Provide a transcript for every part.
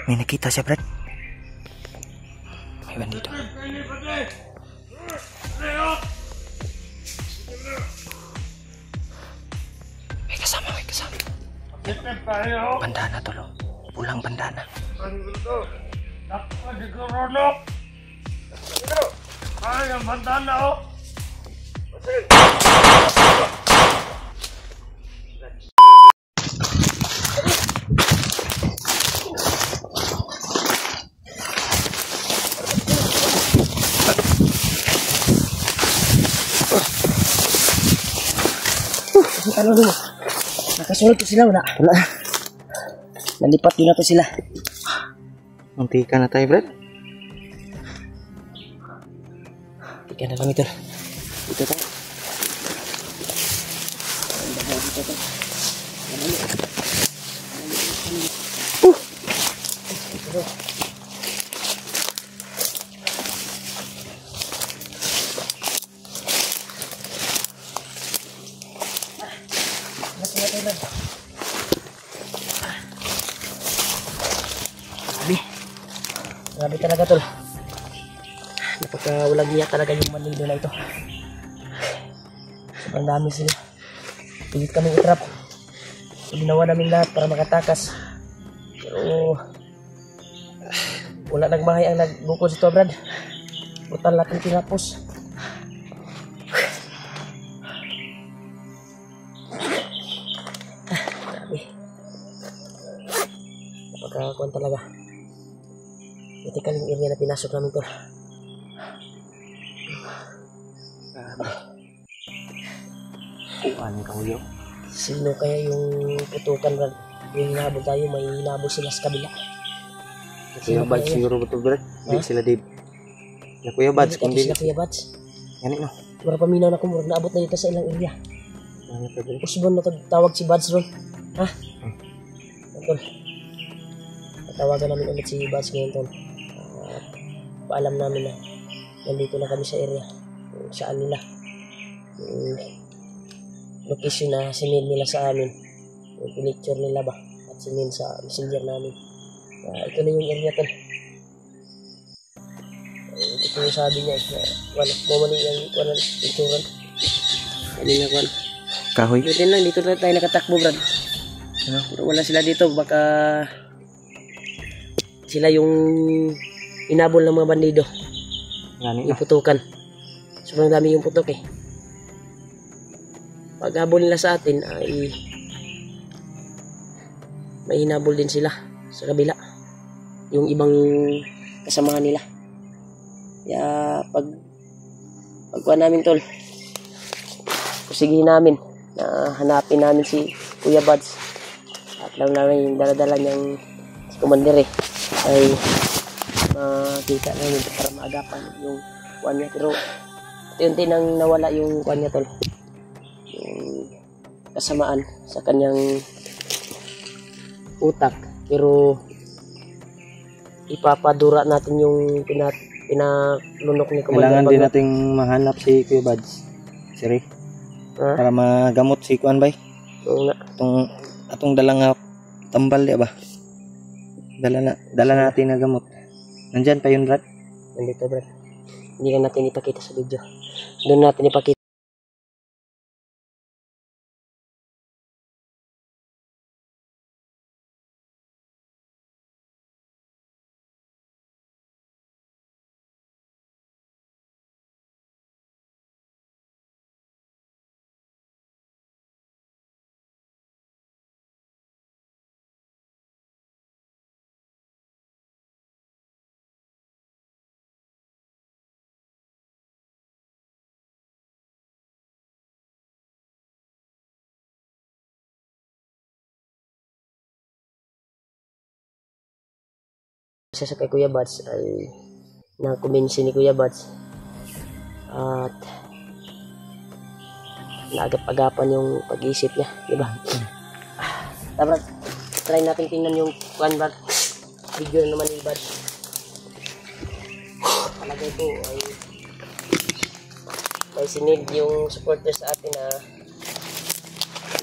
May nakita siya, Brad. May bandido. May kasama. Bandana tulo. Pulang bandana. Ay, ang bandana oh. Ano dulu? Nakasunod to sila wala? Wala. Nalipat din na to sila. Muntika na tayo, Brad. Tika na lang ito. Dito tayo. Grabe talaga tol. Napagkawalang niya talaga yung Bandido na ito. Sobrang dami sila. Pilit kaming itrap. Ginawa namin lahat para makatakas. Pero wala nagmahay ang nagbukod sa ito, Brad. Butal natin tinapos. Grabe. Napagkakuan talaga. Ito kaling area na pinasok namin to. Ano kang uyo? Sino kaya yung putukan, Brad? Yung hinabol tayo, may hinabol sila sa kabila. Kuya Bads siguro betul, Brad. Hindi sila Dave. Na Kuya Bads, kundi sila Kuya Bads. Yan no. Mura paminaw na kumurag, naabot na dito sa ilang area. Usbon na tawag si Bads ron. Ha? Tol. Tawagan namin ulit si Bads ngayon, tol. Paalam namin na nandito na kami sa area kung saan nila yung location na sinil nila sa amin, yung pinicture nila ba at sinil sa messenger namin. Ito na yung area tol. Ito yung sabi niya wala mo man yung picturean kanina ko kahoy. Buti lang dito na tayo nakatakbo, Brad. Pero wala sila dito, baka sila yung inabol ng mga bandido. Yung putukan. Sobrang dami yung putok eh. Pag habol nila sa atin ay may hinabol din sila sa kabila. Yung ibang kasamahan nila. Kaya pagkuha namin tol, kusigihin namin na hanapin namin si Kuya Bads. At lang namin yung daladala niyang si Commander eh. Ay makita namin para maagapan yung kuwan niya. Pero unti nang nawala yung kuwan niya tol, yung kasamaan sa kanyang utak. Pero ipapadura natin yung pinalunok ni Commander. Kailangan din nating mahanap si Kuya Bads, siri, para magamot si kuan bay. Atong dala nga tambal di ba? Dala natin na gamot. Nandyan pa yun, Brad? Nandito, Brad. Hindi na natin ipakita sa video. Doon natin ipakita. Isa sa kay Kuya Bads ay nakumbinsi ni Kuya Bads at naagap-agapan yung pag-iisip niya, di ba? Tara, try natin tingnan yung kuan, Brad. Video na naman ni Bads. Talaga ito ay may sinid yung supporters sa atin na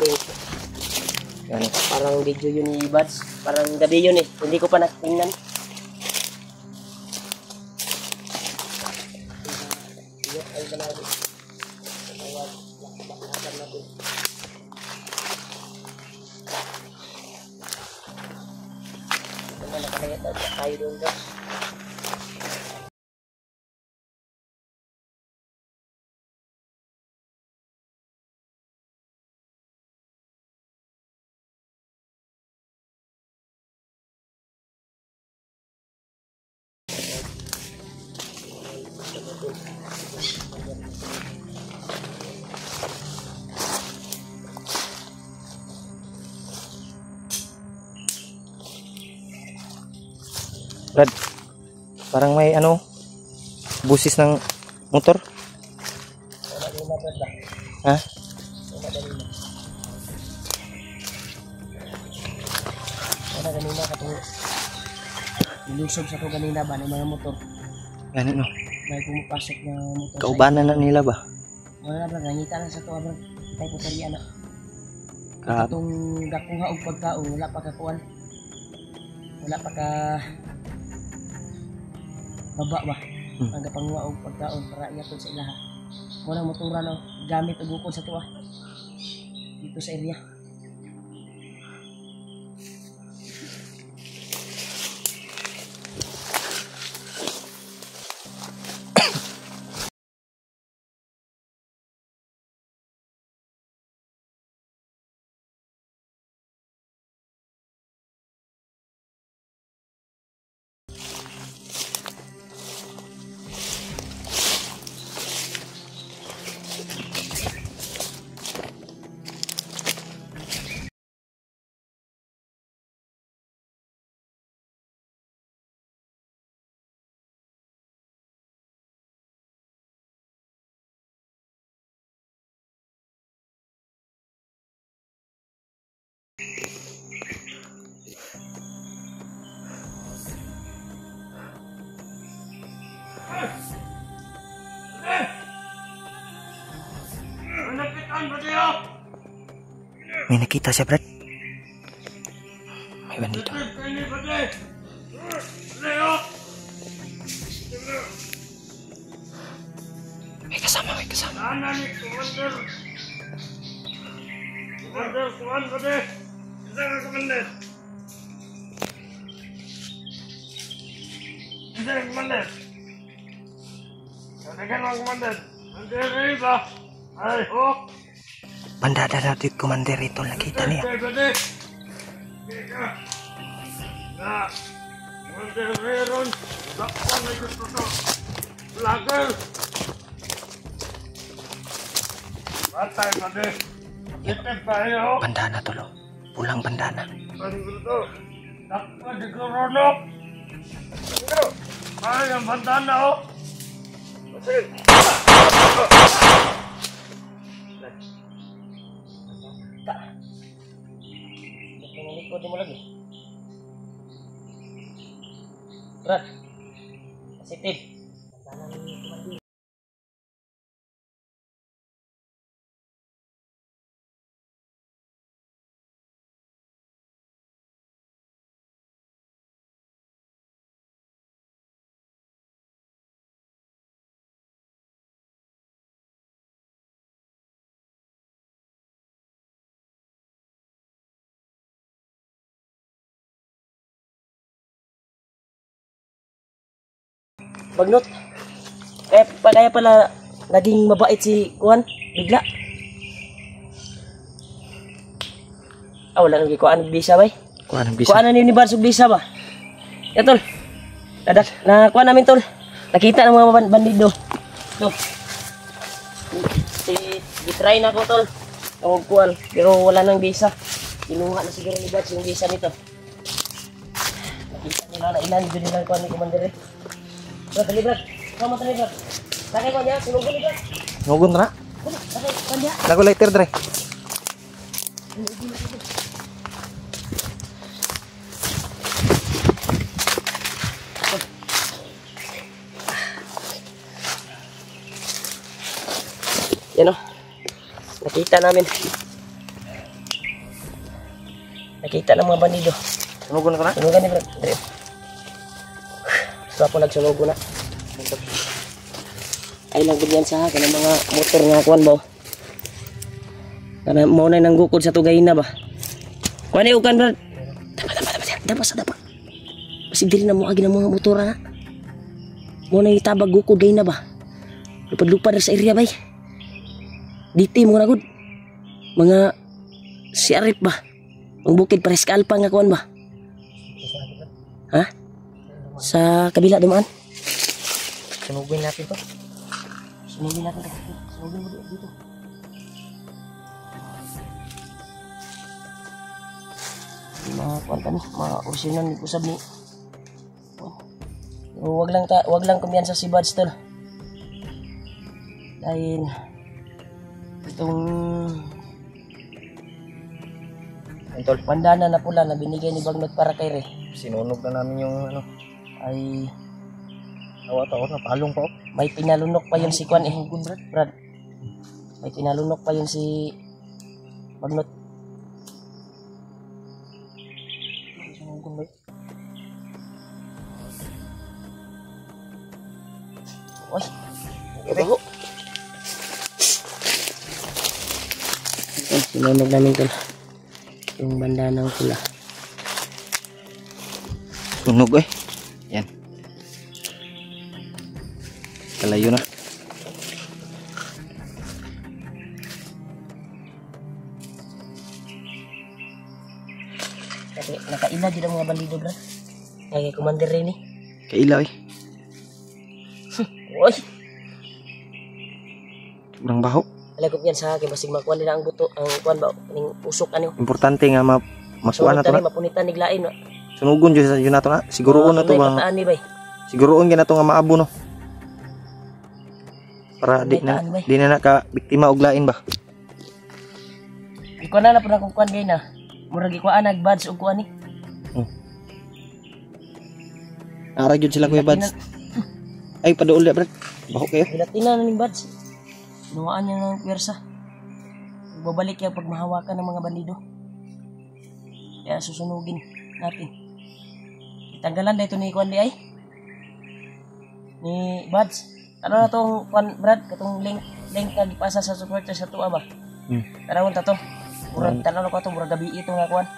link Ano? Parang video yun ni Bads. Parang gabi yun eh. Hindi ko pa natingnan. Ay ba na rin? Lakad natin. Nakalagay tayo doon guys. Brad, parang may ano, busis ng motor. Wala din na Brad ba? Ha? Wala ganina. Wala ganina katong nilusog sa to ganina ba ng mga motor. Gani no. May pumapasok na motor. Kaubanan na nila ba? Wala na nangita lang sa to abang. Tay ko kari ana. Ka Itong gakuha og pagkaon wala pa kakuan. Wala pa ka baba ba? Ang gapanguha og pagkaon para iatod sa ilaha. Wala motora no gamit og bukod sa tuwa. Dito sa area. may nakita siya, Brad. May bandito. May kasama, may kasama. Commander, kuhan ba de? Isa ka commander. Isa ka commander. Katagan mo commander. Commander ba? Ay, ho. Bandada natin, Commander, ito nakita niya. Bade. Kika. Na. Commander Reron. Dakpan na gusto to. Vlogger. Patay bade. Itag tayo. Bandana to, lo. Pulang bandana. Ano to? Dakpan di koronok. Ay, ang bandana oh. Sige. Ikot mo lagi. Brad. Positive. Bagnot. Kaya pala naging mabait si Kuan bigla. Wala nang gikuan bisa bay. Kuha ng bisa. Kuan na ni Barsog bisa ba? Ya tol. Dadak na kuan namin tol. Nakita ng mga bandido. No. Try na ko tol. Ang kuan pero wala nang bisa. Kinuha na siguro ni Bats yung bisa nito. Nakita nila na ilan din nila kuan ni Commander. Brad, dali Brad. Kamu tali Brad. Sakay ko niya, sinugon ni Brad. Ngugon na. Sakay ko niya. Lago lighter, Dre. Yan o. Nakita namin. Nakita ng mga bandido. Sunugon ko na. Sunugan ni Brad. Dire. Sa po nagsunog na. Ay lang gud yan sa kanang mga motor nga kuan ba. Kana mo na nang gukod sa tugay na ba. Kuan ni ukan Brad. Dapa. Basig diri na mo agi ng mga motor na. Mo na itabag gukod gay na ba. Lupad-lupad sa area bay. Diti mo na gud. Mga siarip ba. Ang bukid pares kalpa nga kuan ba. Ha? Sa kabila dumaan. Sunugin natin to. Sunugin natin to. Sunugin mo dito. Mga kuan kami, mga original ni kusab ni. Wag lang kumpiyansa si Buds tol. Dahil itong Tol, bandana na pula na binigay ni Bagnot para kay Re sinunog na namin yung ano. ay Tawa-tawa na palong pa. may pinalunok pa yun si Kwan Brad. May pinalunok pa yun si Bagnot. Oy, bago. Sinunog namin tol. Yung bandanang pula. Sunog eh. Yan. Kalayo na. Kasi nakaila din ang mga bandido Brad. Kaya commander rin eh. Kailaw eh. Oy, Sobrang baho. alagop yan sa akin. Basig makuha nila ang buto. Ang kuhan ba? Ang usok ano. Importante nga makuha na to na. Mapunitan niglain. No? Sunugon yun na to na. Siguroon na to ba? Pataan ni bay. Siguroon na to nga maabo no. Para di na ka biktima og lain ba. Ikaw na po na kung kuhan gay na. Murag ikuha nag-buds o kuhan ni. Ara gyud sila kuya Buds. Ay paduol ya Brad. Baho kayo. Hilatina na ning buds. Nuwaan niya ng pwersa. Babalik yan pag mahawakan ng mga bandido. Kaya susunugin natin. Itanggalan na ito ni kuhan di ay. Ni Buds. Ano na itong Brad? Katong link na gipasa sa supporter sa tuwa ba? Tanawon ta to. Murag tanaw ko to, murag gabi ito nga kuan.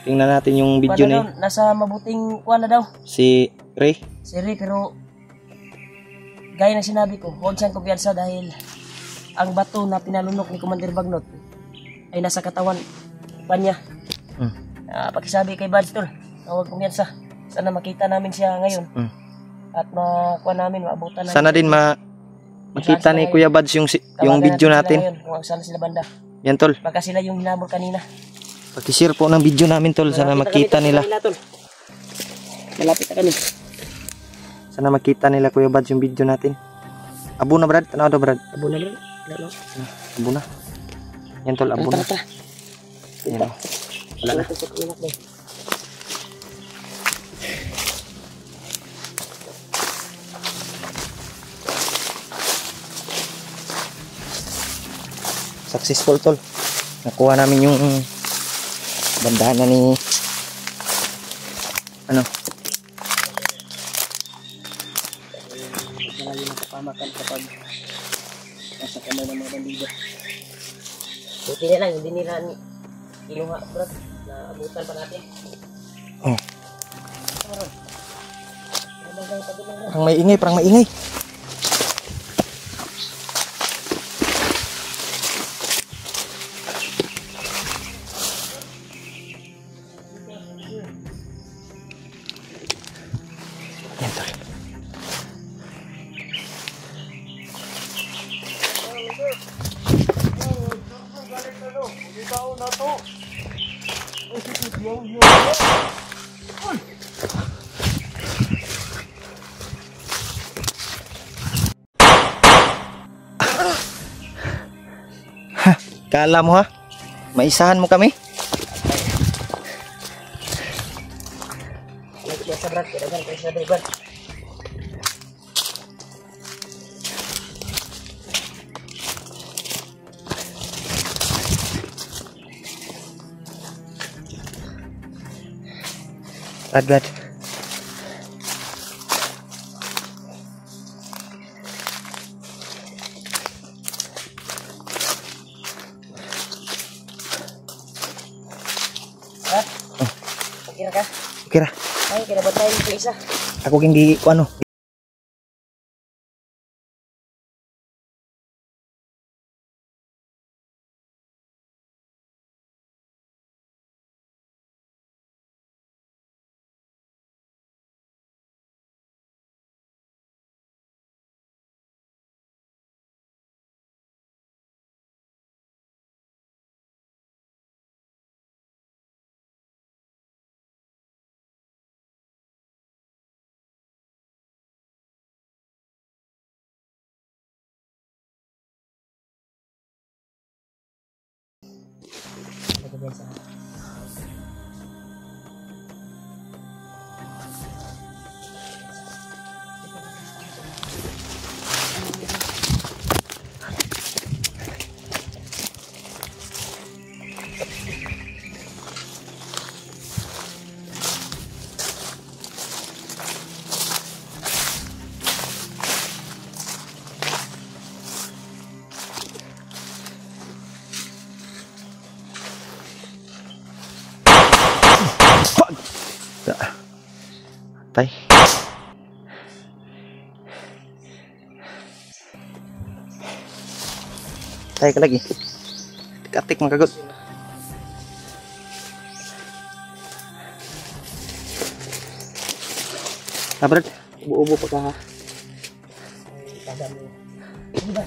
Tingnan natin yung video ni nasa mabuting kuan na daw. si Ray. Si Ray, pero gaya ng sinabi ko, huwag siyang kumpiyansa dahil ang bato na pinalunok ni Commander Bagnot ay nasa katawan pa niya. Pakisabi kay Buds tol, huwag kumpiyansa. Sana makita namin siya ngayon. At makuha namin, maabutan namin. Sana din makita ni Kuya Buds yung video natin. Ngayon, kung saan sila banda. Yan tol. Baka sila yung hinabol kanina. Paki-share po ng video namin tol. Sana makita nila. Malapit na kami. Sana makita nila Kuya Buds yung video natin. Abo na Brad. Tanaw daw Brad. Abo na rin. Abo na. Yan tol. Abo na. Yan. Wala na. Successful tol. Nakuha namin yung bandana ni ano. Marami nakapamakan kapag nasa kamay ng mga bandido. Buti na lang, hindi nila kinuha, Brad. Naabutan pa natin. Oh. Parang may ingay. Yan tol. Kala mo ha? Maisahan mo kami? Sa Brad, kailangan kayo sa Brad. Brad. Ha? Kira ka? Kira, Ay, kinabat tayo yung isa. ako hindi ko ano. Nagagawin sa Tay. Tay ka lagi. Tik-atik makagot. Ah, Brad. Ubo-ubo pa ka ha. Ay, padam mo. Diba?